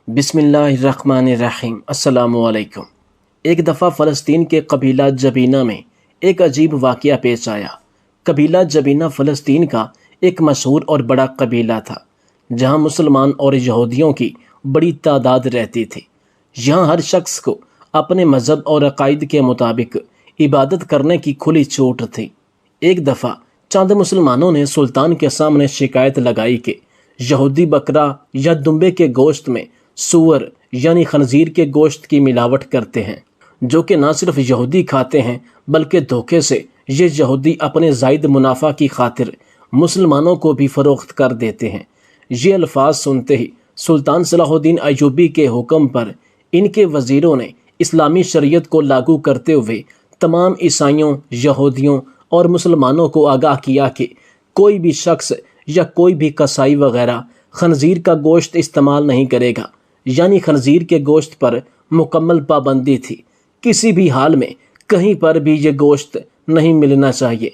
بسم اللہ الرحمن الرحیم۔ السلام علیکم۔ ایک دفعہ فلسطین کے قبیلہ جبینہ میں ایک عجیب واقعہ پیش آیا۔ قبیلہ جبینہ فلسطین کا ایک مشہور اور بڑا قبیلہ تھا، جہاں مسلمان اور یہودیوں کی بڑی تعداد رہتی تھی۔ یہاں ہر شخص کو اپنے مذہب اور عقائد کے مطابق عبادت کرنے کی کھلی چھوٹ تھی۔ ایک دفعہ چند مسلمانوں نے سلطان کے سامنے شکایت لگائی کہ یہودی بکرا یا دمبے کے گوشت میں سور یعنی خنزیر کے گوشت کی ملاوٹ کرتے ہیں، جو کہ نہ صرف یہودی کھاتے ہیں بلکہ دھوکے سے یہ یہودی اپنے زائد منافع کی خاطر مسلمانوں کو بھی فروخت کر دیتے ہیں۔ یہ الفاظ سنتے ہی سلطان صلاح الدین ایوبی کے حکم پر ان کے وزیروں نے اسلامی شریعت کو لاگو کرتے ہوئے تمام عیسائیوں، یہودیوں اور مسلمانوں کو آگاہ کیا کہ کوئی بھی شخص یا کوئی بھی قصائی وغیرہ خنزیر کا گوشت استعمال نہیں کرے گا، یعنی خنزیر کے گوشت پر مکمل پابندی تھی۔ کسی بھی حال میں کہیں پر بھی یہ گوشت نہیں ملنا چاہیے۔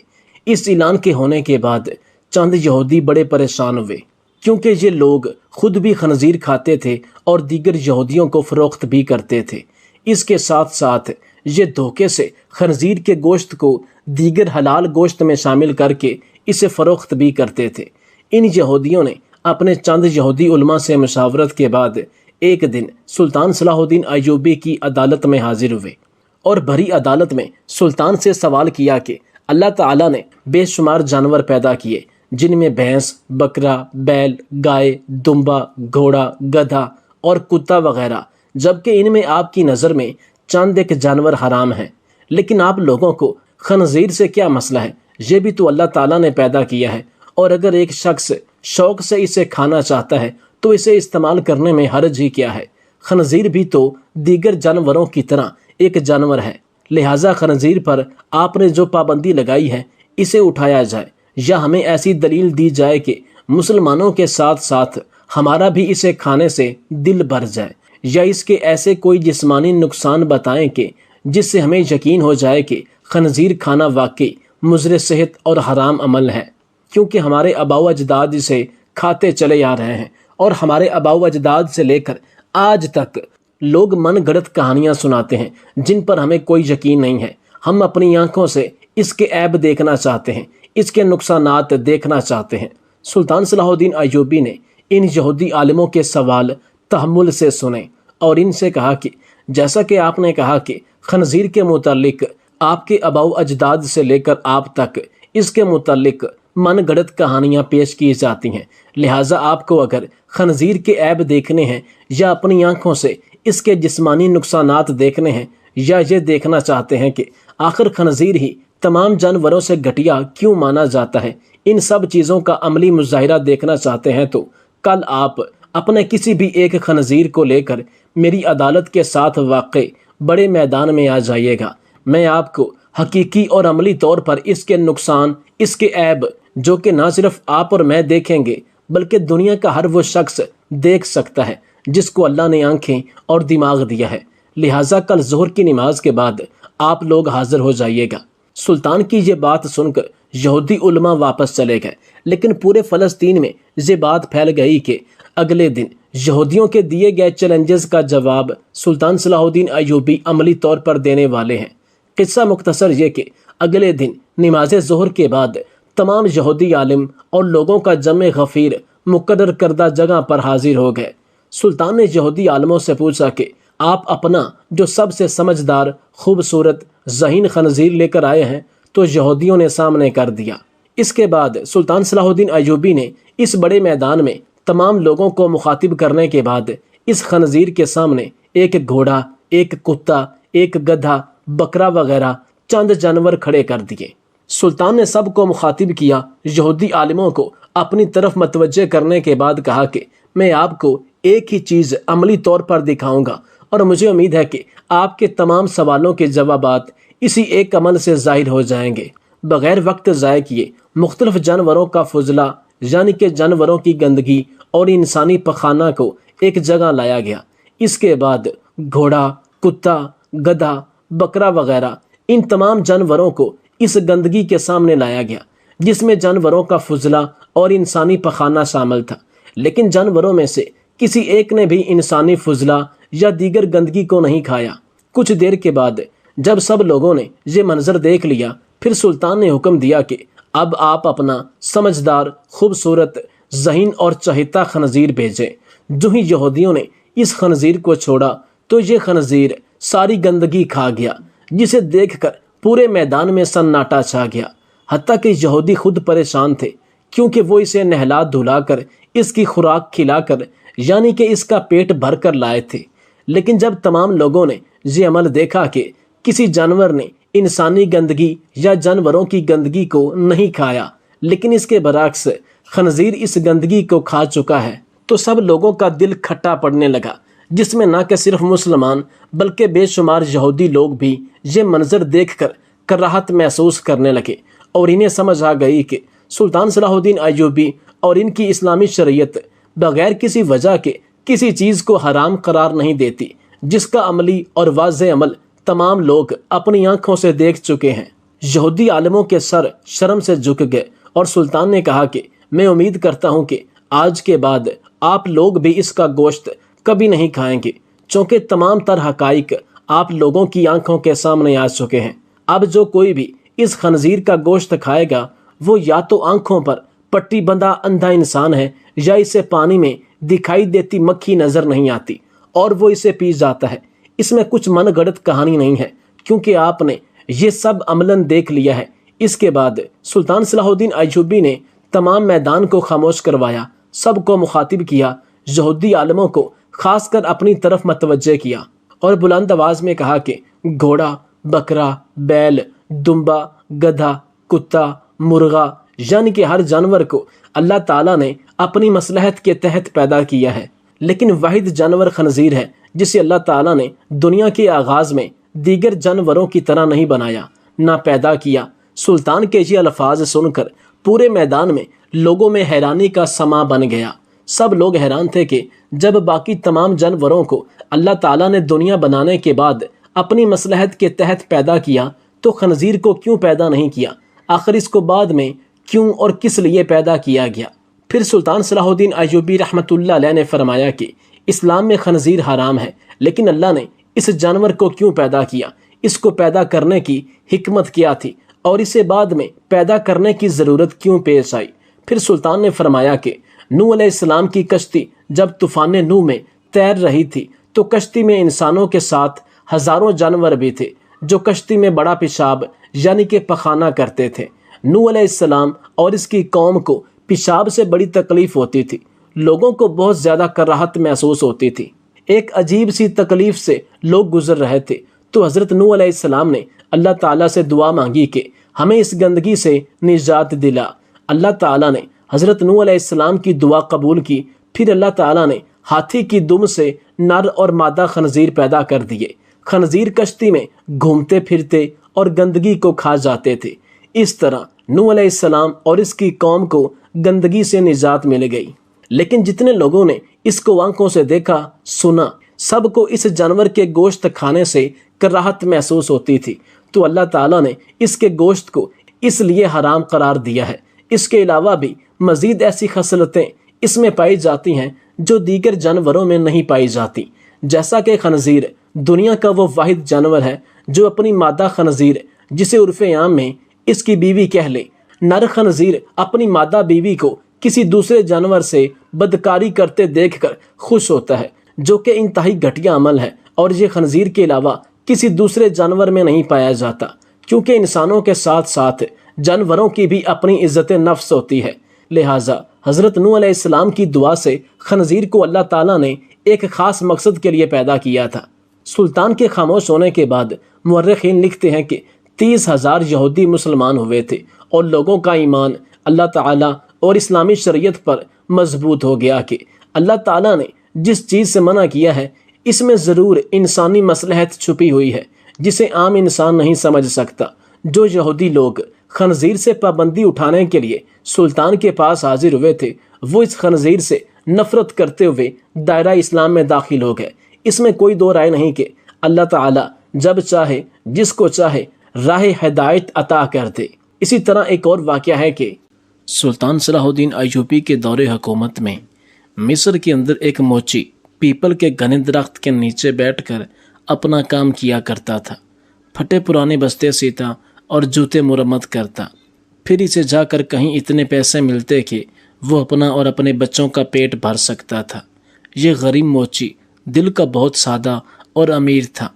اس اعلان کے ہونے کے بعد چند یہودی بڑے پریشان ہوئے، کیونکہ یہ لوگ خود بھی خنزیر کھاتے تھے اور دیگر یہودیوں کو فروخت بھی کرتے تھے۔ اس کے ساتھ ساتھ یہ دھوکے سے خنزیر کے گوشت کو دیگر حلال گوشت میں شامل کر کے اسے فروخت بھی کرتے تھے۔ ان یہودیوں نے اپنے چند یہودی علماء سے مشاورت کے بعد ایک دن سلطان صلاح الدین ایوبی کی عدالت میں حاضر ہوئے اور بھری عدالت میں سلطان سے سوال کیا کہ اللہ تعالیٰ نے بے شمار جانور پیدا کیے، جن میں بھینس، بکرا، بیل، گائے، دمبا، گھوڑا، گدھا اور کتا وغیرہ، جبکہ ان میں آپ کی نظر میں چند ایک جانور حرام ہیں، لیکن آپ لوگوں کو خنزیر سے کیا مسئلہ ہے؟ یہ بھی تو اللہ تعالیٰ نے پیدا کیا ہے، اور اگر ایک شخص شوق سے اسے کھانا چاہتا ہے تو اسے استعمال کرنے میں حرج ہی کیا ہے؟ خنزیر بھی تو دیگر جانوروں کی طرح ایک جانور ہے، لہٰذا خنزیر پر آپ نے جو پابندی لگائی ہے اسے اٹھایا جائے، یا ہمیں ایسی دلیل دی جائے کہ مسلمانوں کے ساتھ ساتھ ہمارا بھی اسے کھانے سے دل بھر جائے، یا اس کے ایسے کوئی جسمانی نقصان بتائیں کہ جس سے ہمیں یقین ہو جائے کہ خنزیر کھانا واقعی مضر صحت اور حرام عمل ہے، کیونکہ ہمارے آباء و اجداد اسے کھاتے چلے آ رہے ہیں، اور ہمارے آباء و اجداد سے لے کر آج تک لوگ من گھڑت کہانیاں سناتے ہیں جن پر ہمیں کوئی یقین نہیں ہے۔ ہم اپنی آنکھوں سے اس کے عیب دیکھنا چاہتے ہیں، اس کے نقصانات دیکھنا چاہتے ہیں۔ سلطان صلاح الدین ایوبی نے ان یہودی عالموں کے سوال تحمل سے سنے اور ان سے کہا کہ جیسا کہ آپ نے کہا کہ خنزیر کے متعلق آپ کے آباء و اجداد سے لے کر آپ تک اس کے متعلق من گھڑت کہانیاں پیش کی جاتی ہیں، لہٰذا آپ کو اگر خنزیر کے عیب دیکھنے ہیں یا اپنی آنکھوں سے اس کے جسمانی نقصانات دیکھنے ہیں، یا یہ دیکھنا چاہتے ہیں کہ آخر خنزیر ہی تمام جانوروں سے گھٹیا کیوں مانا جاتا ہے، ان سب چیزوں کا عملی مظاہرہ دیکھنا چاہتے ہیں، تو کل آپ اپنے کسی بھی ایک خنزیر کو لے کر میری عدالت کے ساتھ واقع بڑے میدان میں آ جائیے گا۔ میں آپ کو حقیقی اور عملی طور پر اس کے نقصان، اس کے عیب، جو کہ نہ صرف آپ اور میں دیکھیں گے بلکہ دنیا کا ہر وہ شخص دیکھ سکتا ہے جس کو اللہ نے آنکھیں اور دماغ دیا ہے، لہٰذا کل ظہر کی نماز کے بعد آپ لوگ حاضر ہو جائیے گا۔ سلطان کی یہ بات سن کر یہودی علماء واپس چلے گئے، لیکن پورے فلسطین میں یہ بات پھیل گئی کہ اگلے دن یہودیوں کے دیے گئے چیلنجز کا جواب سلطان صلاح الدین ایوبی عملی طور پر دینے والے ہیں۔ قصہ مختصر یہ کہ اگلے دن نماز ظہر کے بعد تمام یہودی عالم اور لوگوں کا جمع غفیر مقرر کردہ جگہ پر حاضر ہو گئے۔ سلطان نے یہودی عالموں سے پوچھا کہ آپ اپنا جو سب سے سمجھدار، خوبصورت، ذہین خنزیر لے کر آئے ہیں، تو یہودیوں نے سامنے کر دیا۔ اس کے بعد سلطان صلاح الدین ایوبی نے اس بڑے میدان میں تمام لوگوں کو مخاطب کرنے کے بعد اس خنزیر کے سامنے ایک گھوڑا، ایک کتا، ایک گدھا، بکرا وغیرہ چند جانور کھڑے کر دیے۔ سلطان نے سب کو مخاطب کیا، یہودی عالموں کو اپنی طرف متوجہ کرنے کے بعد کہا کہ میں آپ کو ایک ہی چیز عملی طور پر دکھاؤں گا، اور مجھے امید ہے کہ آپ کے تمام سوالوں کے جوابات اسی ایک عمل سے ظاہر ہو جائیں گے۔ بغیر وقت ضائع کیے مختلف جانوروں کا فضلہ، یعنی کہ جانوروں کی گندگی اور انسانی پخانہ کو ایک جگہ لایا گیا۔ اس کے بعد گھوڑا، کتا، گدھا، بکرا وغیرہ ان تمام جانوروں کو اس گندگی کے سامنے لایا گیا، جس میں جانوروں کا فضلہ اور انسانی پخانہ شامل تھا، لیکن جانوروں میں سے کسی ایک نے بھی انسانی فضلہ یا دیگر گندگی کو نہیں کھایا۔ کچھ دیر کے بعد جب سب لوگوں نے یہ منظر دیکھ لیا، پھر سلطان نے حکم دیا کہ اب آپ اپنا سمجھدار، خوبصورت، ذہین اور چہیتا خنزیر بھیجیں۔ جو ہی یہودیوں نے اس خنزیر کو چھوڑا تو یہ خنزیر ساری گندگی کھا گیا، جسے دیکھ کر پورے میدان میں سناٹا چھا گیا۔ حتیٰ کہ یہودی خود پریشان تھے، کیونکہ وہ اسے نہلا دھلا کر اس کی خوراک کھلا کر یعنی کہ اس کا پیٹ بھر کر لائے تھے۔ لیکن جب تمام لوگوں نے یہ عمل دیکھا کہ کسی جانور نے انسانی گندگی یا جانوروں کی گندگی کو نہیں کھایا، لیکن اس کے برعکس خنزیر اس گندگی کو کھا چکا ہے، تو سب لوگوں کا دل کھٹا پڑنے لگا، جس میں نہ کہ صرف مسلمان بلکہ بے شمار یہودی لوگ بھی یہ منظر دیکھ کر کراہت محسوس کرنے لگے، اور انہیں سمجھ آ گئی کہ سلطان صلاح الدین ایوبی اور ان کی اسلامی شریعت بغیر کسی وجہ کے کسی چیز کو حرام قرار نہیں دیتی، جس کا عملی اور واضح عمل تمام لوگ اپنی آنکھوں سے دیکھ چکے ہیں۔ یہودی عالموں کے سر شرم سے جھک گئے، اور سلطان نے کہا کہ میں امید کرتا ہوں کہ آج کے بعد آپ لوگ بھی اس کا گوشت کبھی نہیں کھائیں گے، چونکہ تمام تر حقائق آپ لوگوں کی آنکھوں کے سامنے آ چکے ہیں۔ اب جو کوئی بھی اس خنزیر کا گوشت کھائے گا وہ یا تو آنکھوں پر پٹی بندھا اندھا انسان ہے، یا اسے پانی میں دکھائی دیتی مکھی نظر نہیں آتی اور وہ اسے پی جاتا ہے۔ اس میں کچھ من گھڑت کہانی نہیں ہے، کیونکہ آپ نے یہ سب عملاً دیکھ لیا ہے۔ اس کے بعد سلطان صلاح الدین ایوبی نے تمام میدان کو خاموش کروایا، سب کو مخاطب کیا، یہودی عالموں کو خاص کر اپنی طرف متوجہ کیا، اور بلند آواز میں کہا کہ گھوڑا، بکرا، بیل، دمبا، گدھا، کتا، مرغا یعنی کہ ہر جانور کو اللہ تعالیٰ نے اپنی مصلحت کے تحت پیدا کیا ہے، لیکن واحد جانور خنزیر ہے جسے اللہ تعالیٰ نے دنیا کے آغاز میں دیگر جانوروں کی طرح نہیں بنایا، نہ پیدا کیا۔ سلطان کے یہ الفاظ سن کر پورے میدان میں لوگوں میں حیرانی کا سماں بن گیا۔ سب لوگ حیران تھے کہ جب باقی تمام جانوروں کو اللہ تعالیٰ نے دنیا بنانے کے بعد اپنی مصلحت کے تحت پیدا کیا، تو خنزیر کو کیوں پیدا نہیں کیا؟ آخر اس کو بعد میں کیوں اور کس لیے پیدا کیا گیا؟ پھر سلطان صلاح الدین ایوبی رحمۃ اللہ علیہ نے فرمایا کہ اسلام میں خنزیر حرام ہے، لیکن اللہ نے اس جانور کو کیوں پیدا کیا؟ اس کو پیدا کرنے کی حکمت کیا تھی، اور اسے بعد میں پیدا کرنے کی ضرورت کیوں پیش آئی؟ پھر سلطان نے فرمایا کہ نوح علیہ السلام کی کشتی جب طوفان نوح میں تیر رہی تھی تو کشتی میں انسانوں کے ساتھ ہزاروں جانور بھی تھے جو کشتی میں بڑا پیشاب یعنی کہ پخانہ کرتے تھے۔ نوح علیہ السلام اور اس کی قوم کو پیشاب سے بڑی تکلیف ہوتی تھی، لوگوں کو بہت زیادہ کراہت محسوس ہوتی تھی، ایک عجیب سی تکلیف سے لوگ گزر رہے تھے۔ تو حضرت نوح علیہ السلام نے اللہ تعالیٰ سے دعا مانگی کہ ہمیں اس گندگی سے نجات دلا۔ اللہ تعالیٰ نے حضرت نوح علیہ السلام کی دعا قبول کی۔ پھر اللہ تعالیٰ نے ہاتھی کی دم سے نر اور مادہ خنزیر پیدا کر دیے۔ خنزیر کشتی میں گھومتے پھرتے اور گندگی کو کھا جاتے تھے۔ اس طرح نوح علیہ السلام اور اس کی قوم کو گندگی سے نجات مل گئی۔ لیکن جتنے لوگوں نے اس کو آنکھوں سے دیکھا، سنا، سب کو اس جانور کے گوشت کھانے سے کراہت محسوس ہوتی تھی، تو اللہ تعالیٰ نے اس کے گوشت کو اس لیے حرام قرار دیا ہے۔ اس کے علاوہ بھی مزید ایسی خصلتیں اس میں پائی جاتی ہیں جو دیگر جانوروں میں نہیں پائی جاتی، جیسا کہ خنزیر دنیا کا وہ واحد جانور ہے جو اپنی مادہ خنزیر، جسے عرف عام میں اس کی بیوی کہہ لے، نر خنزیر اپنی مادہ بیوی کو کسی دوسرے جانور سے بدکاری کرتے دیکھ کر خوش ہوتا ہے، جو کہ انتہائی گھٹیا عمل ہے، اور یہ خنزیر کے علاوہ کسی دوسرے جانور میں نہیں پایا جاتا، کیونکہ انسانوں کے ساتھ ساتھ جانوروں کی بھی اپنی عزت نفس ہوتی ہے۔ لہٰذا حضرت نوح علیہ السلام کی دعا سے خنزیر کو اللہ تعالیٰ نے ایک خاص مقصد کے لیے پیدا کیا تھا۔ سلطان کے خاموش ہونے کے بعد مورخین لکھتے ہیں کہ 30,000 یہودی مسلمان ہوئے تھے، اور لوگوں کا ایمان اللہ تعالیٰ اور اسلامی شریعت پر مضبوط ہو گیا کہ اللہ تعالیٰ نے جس چیز سے منع کیا ہے اس میں ضرور انسانی مصلحت چھپی ہوئی ہے جسے عام انسان نہیں سمجھ سکتا۔ جو یہودی لوگ خنزیر سے پابندی اٹھانے کے لیے سلطان کے پاس حاضر ہوئے تھے، وہ اس خنزیر سے نفرت کرتے ہوئے دائرہ اسلام میں داخل ہو گئے۔ اس میں کوئی دو رائے نہیں کہ اللہ تعالیٰ جب چاہے جس کو چاہے راہ ہدایت عطا کر دے۔ اسی طرح ایک اور واقعہ ہے کہ سلطان صلاح الدین ایوبی کے دور حکومت میں مصر کے اندر ایک موچی پیپل کے گھنے درخت کے نیچے بیٹھ کر اپنا کام کیا کرتا تھا۔ پھٹے پرانے بستے سیتا اور جوتے مرمت کرتا، پھر اسے جا کر کہیں اتنے پیسے ملتے کہ وہ اپنا اور اپنے بچوں کا پیٹ بھر سکتا تھا۔ یہ غریب موچی دل کا بہت سادہ اور امیر تھا۔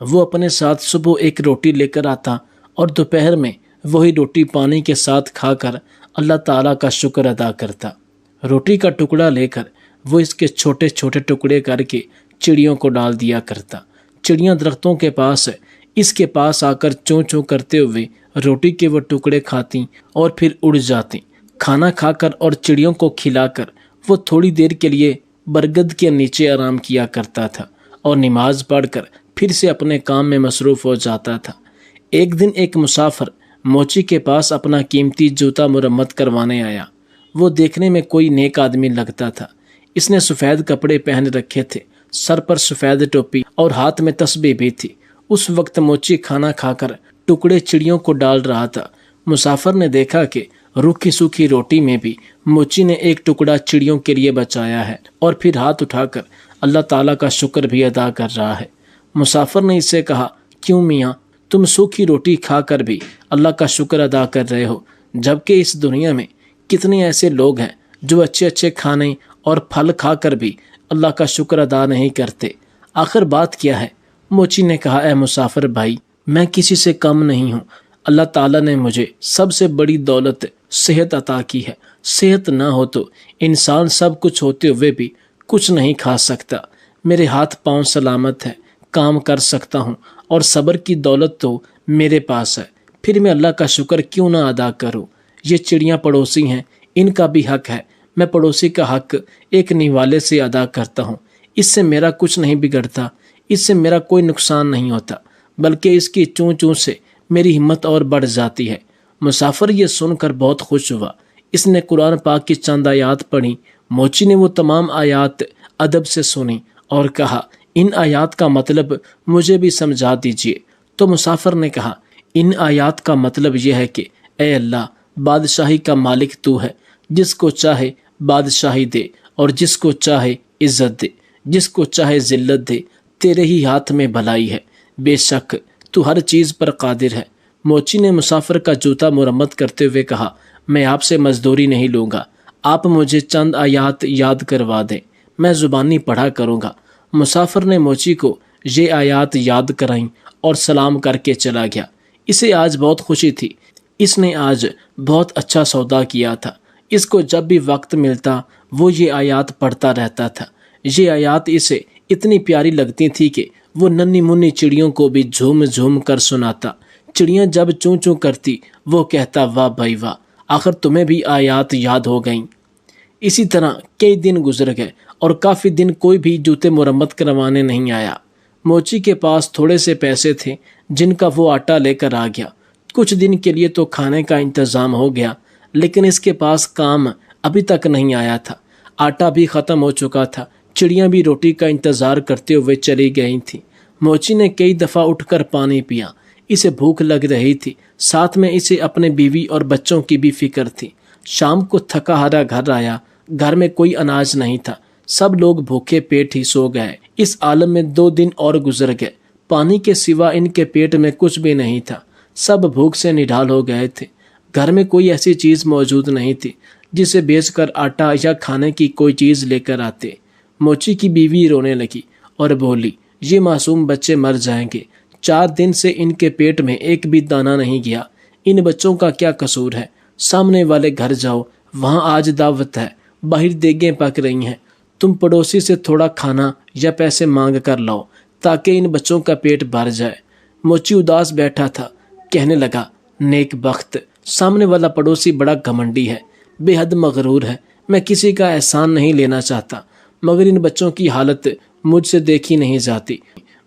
وہ اپنے ساتھ صبح ایک روٹی لے کر آتا اور دوپہر میں وہی روٹی پانی کے ساتھ کھا کر اللہ تعالیٰ کا شکر ادا کرتا۔ روٹی کا ٹکڑا لے کر وہ اس کے چھوٹے چھوٹے ٹکڑے کر کے چڑیوں کو ڈال دیا کرتا۔ چڑیاں درختوں کے پاس اس کے پاس آ کر چوں چوں کرتے ہوئے روٹی کے وہ ٹکڑے کھاتیں اور پھر اڑ جاتیں۔ کھانا کھا کر اور چڑیوں کو کھلا کر وہ تھوڑی دیر کے لیے برگد کے نیچے آرام کیا کرتا تھا اور نماز پڑھ کر پھر سے اپنے کام میں مصروف ہو جاتا تھا۔ ایک دن ایک مسافر موچی کے پاس اپنا قیمتی جوتا مرمت کروانے آیا۔ وہ دیکھنے میں کوئی نیک آدمی لگتا تھا۔ اس نے سفید کپڑے پہن رکھے تھے، سر پر سفید ٹوپی اور ہاتھ میں تسبیح بھی تھی۔ اس وقت موچی کھانا کھا کر ٹکڑے چڑیوں کو ڈال رہا تھا۔ مسافر نے دیکھا کہ روکھی سوکھی روٹی میں بھی موچی نے ایک ٹکڑا چڑیوں کے لیے بچایا ہے اور پھر ہاتھ اٹھا کر اللہ تعالیٰ کا شکر بھی ادا کر رہا ہے۔ مسافر نے اس سے کہا، کیوں میاں، تم سوکھی روٹی کھا کر بھی اللہ کا شکر ادا کر رہے ہو، جبکہ اس دنیا میں کتنے ایسے لوگ ہیں جو اچھے اچھے کھانے اور پھل کھا کر بھی اللہ کا شکر ادا نہیں کرتے، آخر بات کیا ہے؟ موچی نے کہا، اے مسافر بھائی، میں کسی سے کم نہیں ہوں۔ اللہ تعالیٰ نے مجھے سب سے بڑی دولت صحت عطا کی ہے۔ صحت نہ ہو تو انسان سب کچھ ہوتے ہوئے بھی کچھ نہیں کھا سکتا۔ میرے ہاتھ پاؤں سلامت ہے، کام کر سکتا ہوں اور صبر کی دولت تو میرے پاس ہے، پھر میں اللہ کا شکر کیوں نہ ادا کروں؟ یہ چڑیاں پڑوسی ہیں، ان کا بھی حق ہے، میں پڑوسی کا حق ایک نوالے سے ادا کرتا ہوں۔ اس سے میرا کچھ نہیں بگڑتا، اس سے میرا کوئی نقصان نہیں ہوتا، بلکہ اس کی چوں چوں سے میری ہمت اور بڑھ جاتی ہے۔ مسافر یہ سن کر بہت خوش ہوا۔ اس نے قرآن پاک کی چند آیات پڑھی۔ موچی نے وہ تمام آیات ادب سے سنی اور کہا، ان آیات کا مطلب مجھے بھی سمجھا دیجیے۔ تو مسافر نے کہا، ان آیات کا مطلب یہ ہے کہ اے اللہ، بادشاہی کا مالک تو ہے، جس کو چاہے بادشاہی دے اور جس کو چاہے عزت دے، جس کو چاہے ذلت دے، تیرے ہی ہاتھ میں بھلائی ہے، بے شک تو ہر چیز پر قادر ہے۔ موچی نے مسافر کا جوتا مرمت کرتے ہوئے کہا، میں آپ سے مزدوری نہیں لوں گا، آپ مجھے چند آیات یاد کروا دیں، میں زبانی پڑھا کروں گا۔ مسافر نے موچی کو یہ آیات یاد کرائیں اور سلام کر کے چلا گیا۔ اسے آج بہت خوشی تھی، اس نے آج بہت اچھا سودا کیا تھا۔ اس کو جب بھی وقت ملتا وہ یہ آیات پڑھتا رہتا تھا۔ یہ آیات اسے اتنی پیاری لگتی تھی کہ وہ ننھی منی چڑیوں کو بھی جھوم جھوم کر سناتا۔ چڑیاں جب چوں چوں کرتی وہ کہتا، واہ بھائی واہ، آخر تمہیں بھی آیات یاد ہو گئیں۔ اسی طرح کئی دن گزر گئے اور کافی دن کوئی بھی جوتے مرمت کروانے نہیں آیا۔ موچی کے پاس تھوڑے سے پیسے تھے جن کا وہ آٹا لے کر آ گیا۔ کچھ دن کے لیے تو کھانے کا انتظام ہو گیا، لیکن اس کے پاس کام ابھی تک نہیں آیا تھا۔ آٹا بھی ختم ہو چکا تھا، چڑیاں بھی روٹی کا انتظار کرتے ہوئے چلی گئی تھیں۔ موچی نے کئی دفعہ اٹھ کر پانی پیا، اسے بھوک لگ رہی تھی، ساتھ میں اسے اپنے بیوی اور بچوں کی بھی فکر تھی۔ شام کو تھکا ہارا گھر آیا، گھر میں کوئی اناج نہیں تھا، سب لوگ بھوکے پیٹ ہی سو گئے۔ اس عالم میں 2 دن اور گزر گئے، پانی کے سوا ان کے پیٹ میں کچھ بھی نہیں تھا، سب بھوک سے نڈھال ہو گئے تھے۔ گھر میں کوئی ایسی چیز موجود نہیں تھی جسے بیچ کر آٹا یا کھانے کی کوئی چیز لے کر آتے۔ موچی کی بیوی رونے لگی اور بولی، یہ معصوم بچے مر جائیں گے، 4 دن سے ان کے پیٹ میں ایک بھی دانہ نہیں گیا، ان بچوں کا کیا قصور ہے؟ سامنے والے گھر جاؤ، وہاں آج دعوت ہے، باہر دیگیں پک رہی ہیں، تم پڑوسی سے تھوڑا کھانا یا پیسے مانگ کر لاؤ تاکہ ان بچوں کا پیٹ بھر جائے۔ موچی اداس بیٹھا تھا، کہنے لگا، نیک بخت، سامنے والا پڑوسی بڑا گھمنڈی ہے، بے حد مغرور ہے، میں کسی کا احسان نہیں لینا چاہتا، مگر ان بچوں کی حالت مجھ سے دیکھی نہیں جاتی،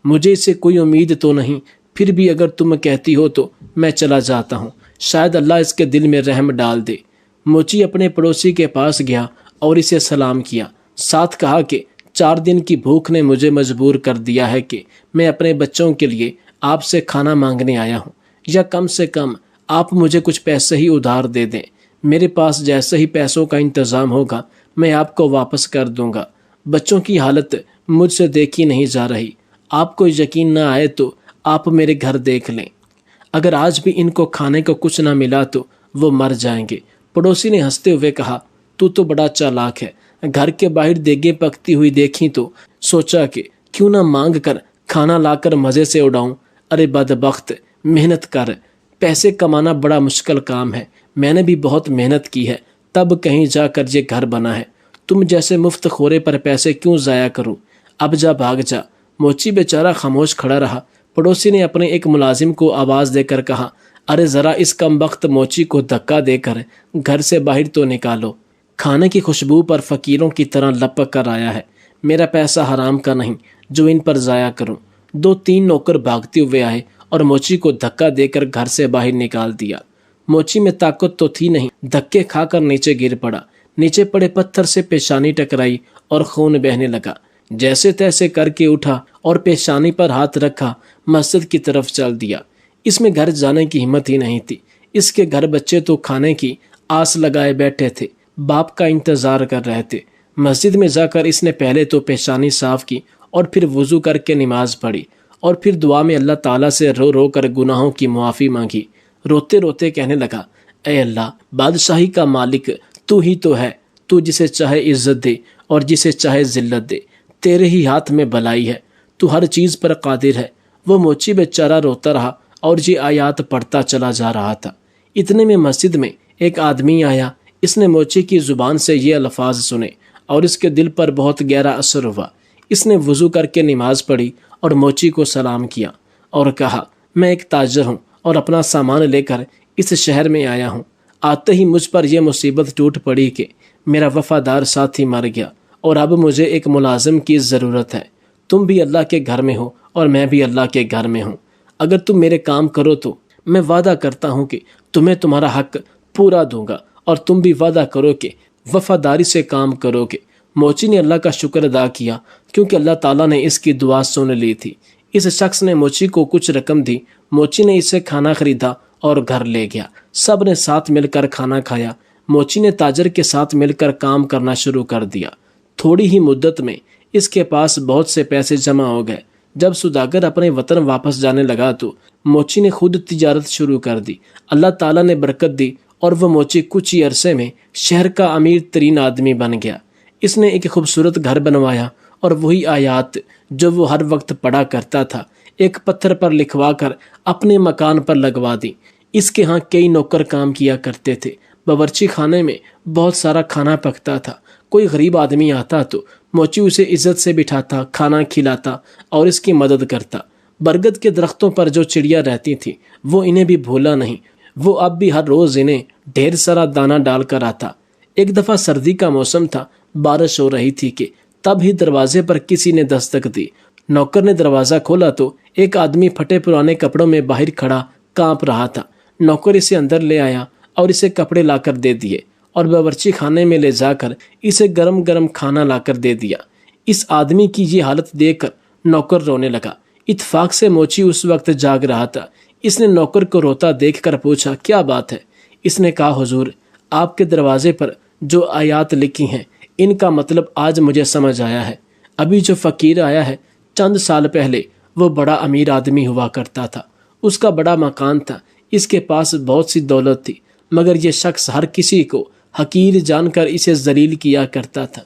مجھے اس سے کوئی امید تو نہیں، پھر بھی اگر تم کہتی ہو تو میں چلا جاتا ہوں، شاید اللہ اس کے دل میں رحم ڈال دے۔ موچی اپنے پڑوسی کے پاس گیا اور اسے سلام کیا، ساتھ کہا کہ 4 دن کی بھوک نے مجھے مجبور کر دیا ہے کہ میں اپنے بچوں کے لیے آپ سے کھانا مانگنے آیا ہوں، یا کم سے کم آپ مجھے کچھ پیسے ہی ادھار دے دیں، میرے پاس جیسے ہی پیسوں کا انتظام ہوگا میں آپ کو واپس کر دوں گا۔ بچوں کی حالت مجھ سے دیکھی نہیں جا رہی، آپ کو یقین نہ آئے تو آپ میرے گھر دیکھ لیں، اگر آج بھی ان کو کھانے کو کچھ نہ ملا تو وہ مر جائیں گے۔ پڑوسی نے ہنستے ہوئے کہا، تو بڑا چالاک ہے، گھر کے باہر دیگیں پکتی ہوئی دیکھی تو سوچا کہ کیوں نہ مانگ کر کھانا لا کر مزے سے اڑاؤں۔ ارے بدبخت، محنت کر، پیسے کمانا بڑا مشکل کام ہے، میں نے بھی بہت محنت کی ہے تب کہیں جا کر یہ گھر بنا ہے، تم جیسے مفت خورے پر پیسے کیوں ضائع کروں، اب جا بھاگ جا۔ موچی بیچارہ خاموش کھڑا رہا۔ پڑوسی نے اپنے ایک ملازم کو آواز دے کر کہا، ارے ذرا اس کمبخت موچی کو دھکا دے کر گھر سے باہر تو نکالو، کھانے کی خوشبو پر فقیروں کی طرح لپک کر آیا ہے، میرا پیسہ حرام کا نہیں جو ان پر ضائع کروں۔ 2-3 نوکر بھاگتے ہوئے آئے اور موچی کو دھکا دے کر گھر سے باہر نکال دیا۔ موچی میں طاقت تو تھی نہیں، دھکے کھا کر نیچے گر پڑا، نیچے پڑے پتھر سے پیشانی ٹکرائی اور خون بہنے لگا۔ جیسے تیسے کر کے اٹھا اور پیشانی پر ہاتھ رکھا، مسجد کی طرف چل دیا۔ اس میں گھر جانے کی ہمت ہی نہیں تھی، اس کے گھر بچے تو کھانے کی آس لگائے بیٹھے تھے، باپ کا انتظار کر رہے تھے۔ مسجد میں جا کر اس نے پہلے تو پیشانی صاف کی اور پھر وضو کر کے نماز پڑھی اور پھر دعا میں اللہ تعالیٰ سے رو رو کر گناہوں کی معافی مانگی۔ روتے روتے کہنے لگا، اے اللہ، بادشاہی کا مالک تو ہی تو ہے، تو جسے چاہے عزت دے اور جسے چاہے ذلت دے، تیرے ہی ہاتھ میں بھلائی ہے، تو ہر چیز پر قادر ہے۔ وہ موچی بیچارہ روتا رہا اور یہ آیات پڑھتا چلا جا رہا تھا۔ اتنے میں مسجد میں ایک آدمی آیا، اس نے موچی کی زبان سے یہ الفاظ سنے اور اس کے دل پر بہت گہرا اثر ہوا۔ اس نے وضو کر کے نماز پڑھی اور موچی کو سلام کیا اور کہا، میں ایک تاجر ہوں اور اپنا سامان لے کر اس شہر میں آیا ہوں، آتے ہی مجھ پر یہ مصیبت ٹوٹ پڑی کہ میرا وفادار ساتھی مر گیا اور اب مجھے ایک ملازم کی ضرورت ہے۔ تم بھی اللہ کے گھر میں ہو اور میں بھی اللہ کے گھر میں ہوں، اگر تم میرے کام کرو تو میں وعدہ کرتا ہوں کہ تمہیں تمہارا حق پورا دوں گا، اور تم بھی وعدہ کرو کہ وفاداری سے کام کرو گے۔ موچی نے اللہ کا شکر ادا کیا کیونکہ اللہ تعالیٰ نے اس کی دعا سن لی تھی۔ اس شخص نے موچی کو کچھ رقم دی، موچی نے اسے کھانا خریدا اور گھر لے گیا۔ سب نے ساتھ مل کر کھانا کھایا۔ موچی نے تاجر کے ساتھ مل کر کام کرنا شروع کر دیا۔ تھوڑی ہی مدت میں اس کے پاس بہت سے پیسے جمع ہو گئے۔ جب سوداگر اپنے وطن واپس جانے لگا تو موچی نے خود تجارت شروع کر دی۔ اللہ تعالیٰ نے برکت دی اور وہ موچی کچھ ہی عرصے میں شہر کا امیر ترین آدمی بن گیا۔ اس نے ایک خوبصورت گھر بنوایا اور وہی آیات جو وہ ہر وقت پڑھا کرتا تھا ایک پتھر پر لکھوا کر اپنے مکان پر لگوا دی۔ اس کے ہاں کئی نوکر کام کیا کرتے تھے۔ باورچی خانے میں بہت سارا کھانا پکتا تھا۔ کوئی غریب آدمی آتا تو موچی اسے عزت سے بٹھاتا، کھانا کھلاتا اور اس کی مدد کرتا۔ برگد کے درختوں پر جو چڑیا رہتی تھی وہ انہیں بھی بھولا نہیں، وہ اب بھی ہر روز انہیں ڈھیر سارا دانہ ڈال کر آتا۔ ایک دفعہ سردی کا موسم تھا، بارش ہو رہی تھی کہ تب ہی دروازے پر کسی نے دستک دی۔ نوکر نے دروازہ کھولا تو ایک آدمی پھٹے پرانے کپڑوں میں باہر کھڑا کانپ رہا تھا۔ نوکر اسے اندر لے آیا اور اسے کپڑے لا کر دے دیے اور باورچی خانے میں لے جا کر اسے گرم گرم کھانا لا کر دے دیا۔ اس آدمی کی یہ حالت دیکھ کر نوکر رونے لگا۔ اتفاق سے موچی اس وقت جاگ رہا تھا۔ اس نے نوکر کو روتا دیکھ کر پوچھا، کیا بات ہے؟ اس نے کہا، حضور، آپ کے دروازے پر جو آیات لکھی ہیں ان کا مطلب آج مجھے سمجھ آیا ہے۔ ابھی جو فقیر آیا ہے، چند سال پہلے وہ بڑا امیر آدمی ہوا کرتا تھا، اس کا بڑا مکان تھا، اس کے پاس بہت سی دولت تھی، مگر یہ شخص ہر کسی کو حقیر جان کر اسے ذلیل کیا کرتا تھا،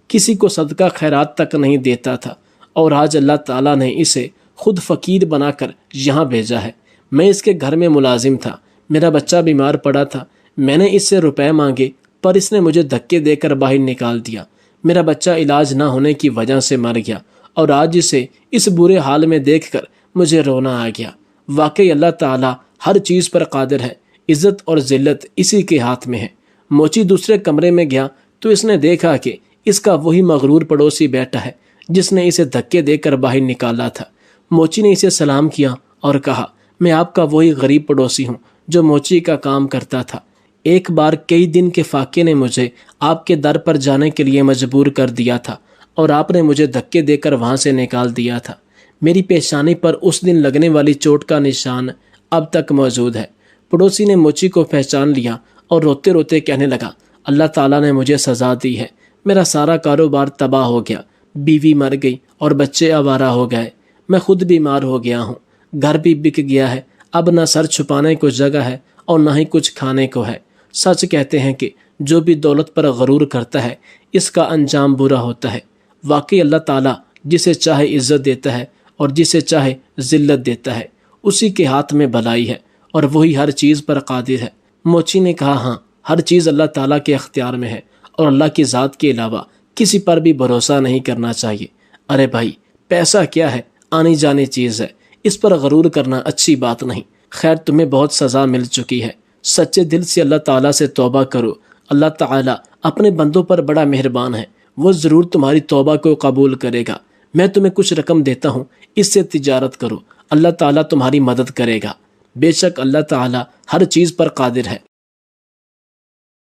کسی کو صدقہ خیرات تک نہیں دیتا تھا، اور آج اللہ تعالیٰ نے اسے خود فقیر بنا کر یہاں بھیجا ہے۔ میں اس کے گھر میں ملازم تھا، میرا بچہ بیمار پڑا تھا، میں نے اس سے روپے مانگے پر اس نے مجھے دھکے دے کر باہر نکال دیا، میرا بچہ علاج نہ ہونے کی وجہ سے مر گیا، اور آج اسے اس برے حال میں دیکھ کر مجھے رونا آ گیا۔ واقعی اللہ تعالیٰ ہر چیز پر قادر ہے، عزت اور ذلت اسی کے ہاتھ میں ہے۔ موچی دوسرے کمرے میں گیا تو اس نے دیکھا کہ اس کا وہی مغرور پڑوسی بیٹھا ہے جس نے اسے دھکے دے کر باہر نکالا تھا۔ موچی نے اسے سلام کیا اور کہا، میں آپ کا وہی غریب پڑوسی ہوں جو موچی کا کام کرتا تھا۔ ایک بار کئی دن کے فاقے نے مجھے آپ کے در پر جانے کے لیے مجبور کر دیا تھا اور آپ نے مجھے دھکے دے کر وہاں سے نکال دیا تھا۔ میری پیشانی پر اس دن لگنے والی چوٹ کا نشان اب تک موجود ہے۔ پڑوسی نے موچی کو پہچان لیا اور روتے روتے کہنے لگا، اللہ تعالیٰ نے مجھے سزا دی ہے، میرا سارا کاروبار تباہ ہو گیا، بیوی مر گئی اور بچے آوارہ ہو گئے، میں خود بیمار ہو گیا ہوں، گھر بھی بک گیا ہے، اب نہ سر چھپانے کو جگہ ہے اور نہ ہی کچھ کھانے کو ہے۔ سچ کہتے ہیں کہ جو بھی دولت پر غرور کرتا ہے اس کا انجام برا ہوتا ہے۔ واقعی اللہ تعالیٰ جسے چاہے عزت دیتا ہے اور جسے چاہے ذلت دیتا ہے، اسی کے ہاتھ میں بھلائی ہے اور وہی ہر چیز پر قادر ہے۔ موچی نے کہا ہاں، ہر چیز اللہ تعالیٰ کے اختیار میں ہے اور اللہ کی ذات کے علاوہ کسی پر بھی بھروسہ نہیں کرنا چاہیے۔ ارے بھائی، پیسہ کیا ہے؟ آنی جانی چیز ہے، اس پر غرور کرنا اچھی بات نہیں۔ خیر، تمہیں بہت سزا مل چکی ہے، سچے دل سے اللہ تعالیٰ سے توبہ کرو۔ اللہ تعالیٰ اپنے بندوں پر بڑا مہربان ہے، وہ ضرور تمہاری توبہ کو قبول کرے گا۔ میں تمہیں کچھ رقم دیتا ہوں، اس سے تجارت کرو، اللہ تعالیٰ تمہاری مدد کرے گا۔ بے شک اللہ تعالیٰ ہر چیز پر قادر ہے۔